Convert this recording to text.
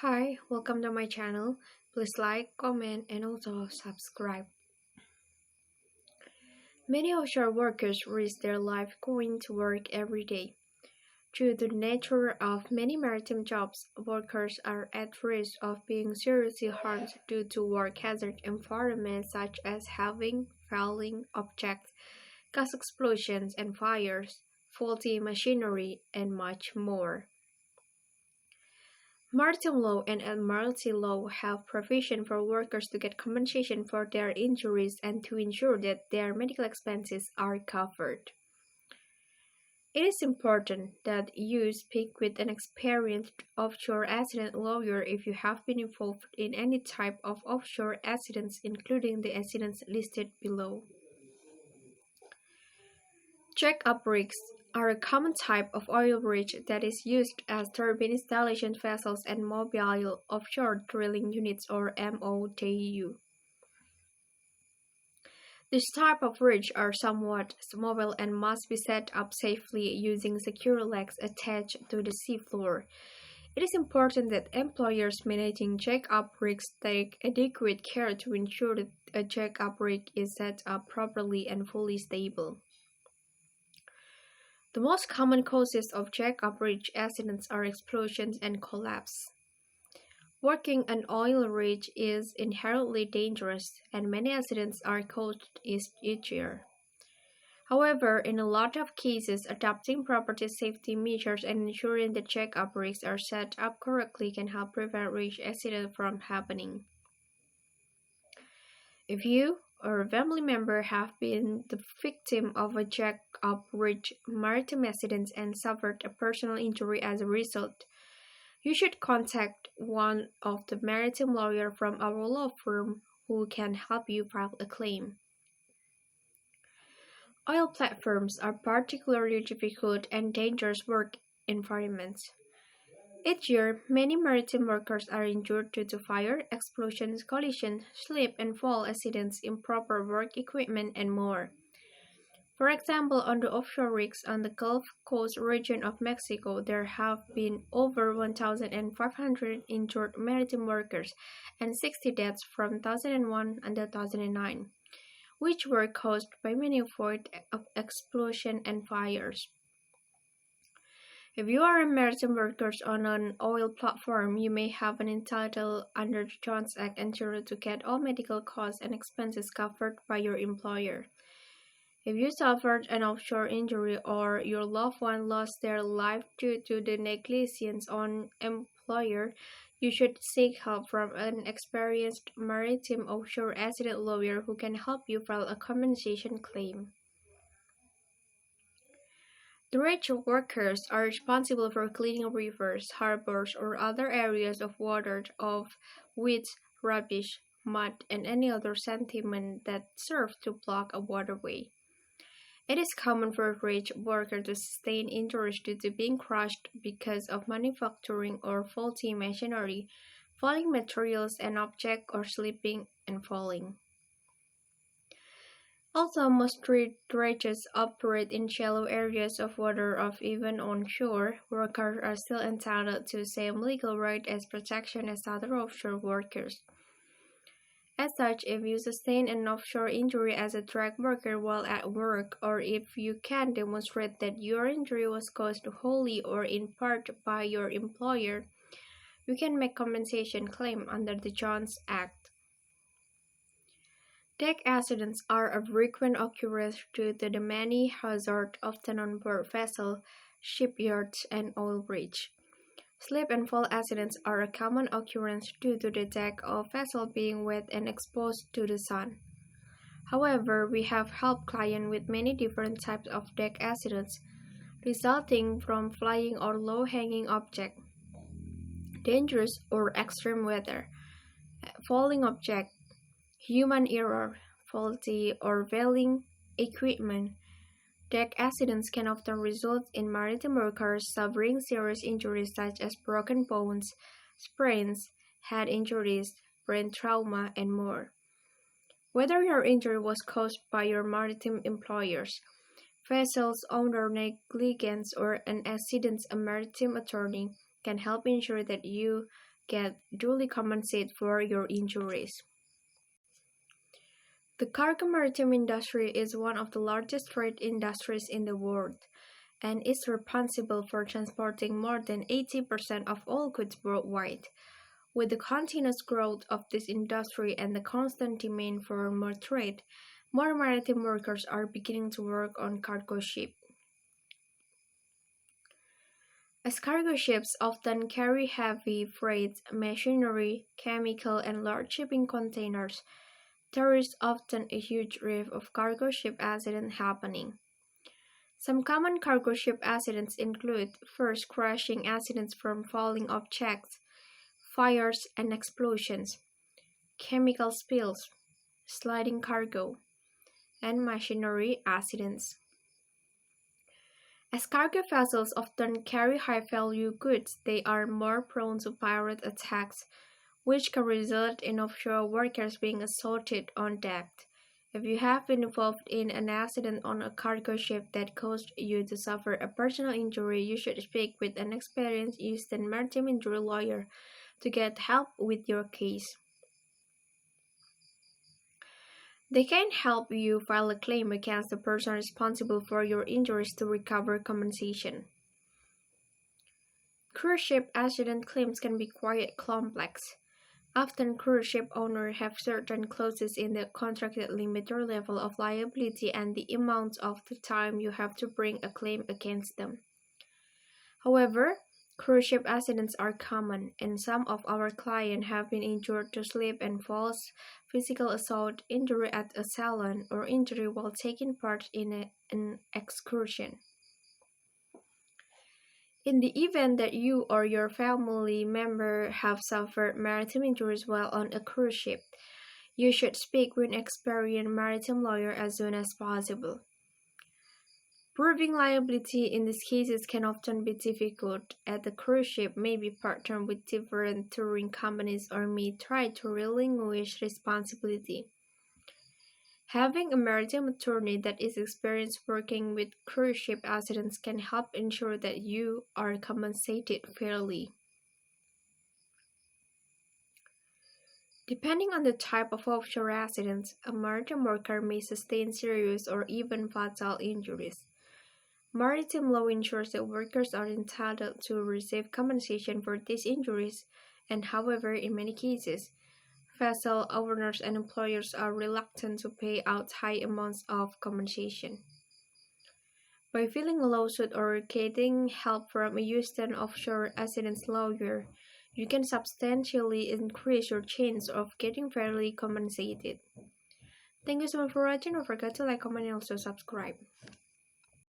Hi, welcome to my channel. Please like, comment, and also subscribe. Many offshore workers risk their life going to work every day. Due to the nature of many maritime jobs, workers are at risk of being seriously harmed due to work hazard environments such as having falling objects, gas explosions and fires, faulty machinery, and much more. Maritime law and admiralty law have provision for workers to get compensation for their injuries and to ensure that their medical expenses are covered. It is important that you speak with an experienced offshore accident lawyer if you have been involved in any type of offshore accidents, including the accidents listed below. Jack-up rigs are a common type of oil rig that is used as turbine installation vessels and mobile offshore drilling units or MODU. This type of rigs are somewhat mobile and must be set up safely using secure legs attached to the seafloor. It is important that employers managing jack-up rigs take adequate care to ensure that a jack-up rig is set up properly and fully stable. The most common causes of jack-up rig accidents are explosions and collapse. Working an oil rig is inherently dangerous, and many accidents are caused each year. However, in a lot of cases, adopting proper safety measures and ensuring that jack-up rigs are set up correctly can help prevent rig accidents from happening. If you or a family member have been the victim of a jack-up rig maritime accident and suffered a personal injury as a result, you should contact one of the maritime lawyers from our law firm who can help you file a claim. Oil platforms are particularly difficult and dangerous work environments. Each year, many maritime workers are injured due to fire, explosions, collisions, slip and fall accidents, improper work equipment, and more. For example, on the offshore rigs on the Gulf Coast region of Mexico, there have been over 1,500 injured maritime workers and 60 deaths from 2001 until 2009, which were caused by manifold explosions and fires. If you are a maritime worker on an oil platform, you may have an entitled under the Jones Act insurer to get all medical costs and expenses covered by your employer. If you suffered an offshore injury or your loved one lost their life due to the negligence on employer, you should seek help from an experienced maritime offshore accident lawyer who can help you file a compensation claim. The rig workers are responsible for cleaning rivers, harbors, or other areas of water of weeds, rubbish, mud, and any other sediment that serve to block a waterway. It is common for a rig worker to sustain injuries due to being crushed because of manufacturing or faulty machinery, falling materials and objects, or slipping and falling. Also, most dredges operate in shallow areas of water or even on shore. Workers are still entitled to the same legal right as protection as other offshore workers. As such, if you sustain an offshore injury as a dredge worker while at work, or if you can demonstrate that your injury was caused wholly or in part by your employer, you can make compensation claim under the Jones Act. Deck accidents are a frequent occurrence due to the many hazards often on board vessels, shipyards, and oil rigs. Slip and fall accidents are a common occurrence due to the deck of vessel being wet and exposed to the sun. However, we have helped clients with many different types of deck accidents, resulting from flying or low-hanging objects, dangerous or extreme weather, falling objects, human error, faulty or failing equipment. Deck accidents can often result in maritime workers suffering serious injuries such as broken bones, sprains, head injuries, brain trauma, and more. Whether your injury was caused by your maritime employers, vessel's owner negligence, or an accident, a maritime attorney can help ensure that you get duly compensated for your injuries. The cargo maritime industry is one of the largest trade industries in the world and is responsible for transporting more than 80% of all goods worldwide. With the continuous growth of this industry and the constant demand for more trade, more maritime workers are beginning to work on cargo ships. As cargo ships often carry heavy freight, machinery, chemical, and large shipping containers, there is often a huge risk of cargo ship accidents happening. Some common cargo ship accidents include first crashing accidents from falling objects, fires and explosions, chemical spills, sliding cargo, and machinery accidents. As cargo vessels often carry high-value goods, they are more prone to pirate attacks, which can result in offshore workers being assaulted on deck. If you have been involved in an accident on a cargo ship that caused you to suffer a personal injury, you should speak with an experienced Eastern maritime injury lawyer to get help with your case. They can help you file a claim against the person responsible for your injuries to recover compensation. Cruise ship accident claims can be quite complex. Often cruise ship owners have certain clauses in the contract that limit your level of liability and the amount of the time you have to bring a claim against them. However, cruise ship accidents are common, and some of our clients have been injured to slip and falls, physical assault, injury at a salon, or injury while taking part in an excursion. In the event that you or your family member have suffered maritime injuries while on a cruise ship, you should speak with an experienced maritime lawyer as soon as possible. Proving liability in these cases can often be difficult, as the cruise ship may be partnered with different touring companies or may try to relinquish responsibility. Having a maritime attorney that is experienced working with cruise ship accidents can help ensure that you are compensated fairly. Depending on the type of offshore accident, a maritime worker may sustain serious or even fatal injuries. Maritime law ensures that workers are entitled to receive compensation for these injuries, and however, in many cases, vessel owners and employers are reluctant to pay out high amounts of compensation. By filing a lawsuit or getting help from a Houston offshore accidents lawyer, you can substantially increase your chance of getting fairly compensated. Thank you so much for watching. Don't forget to like, comment, and also subscribe.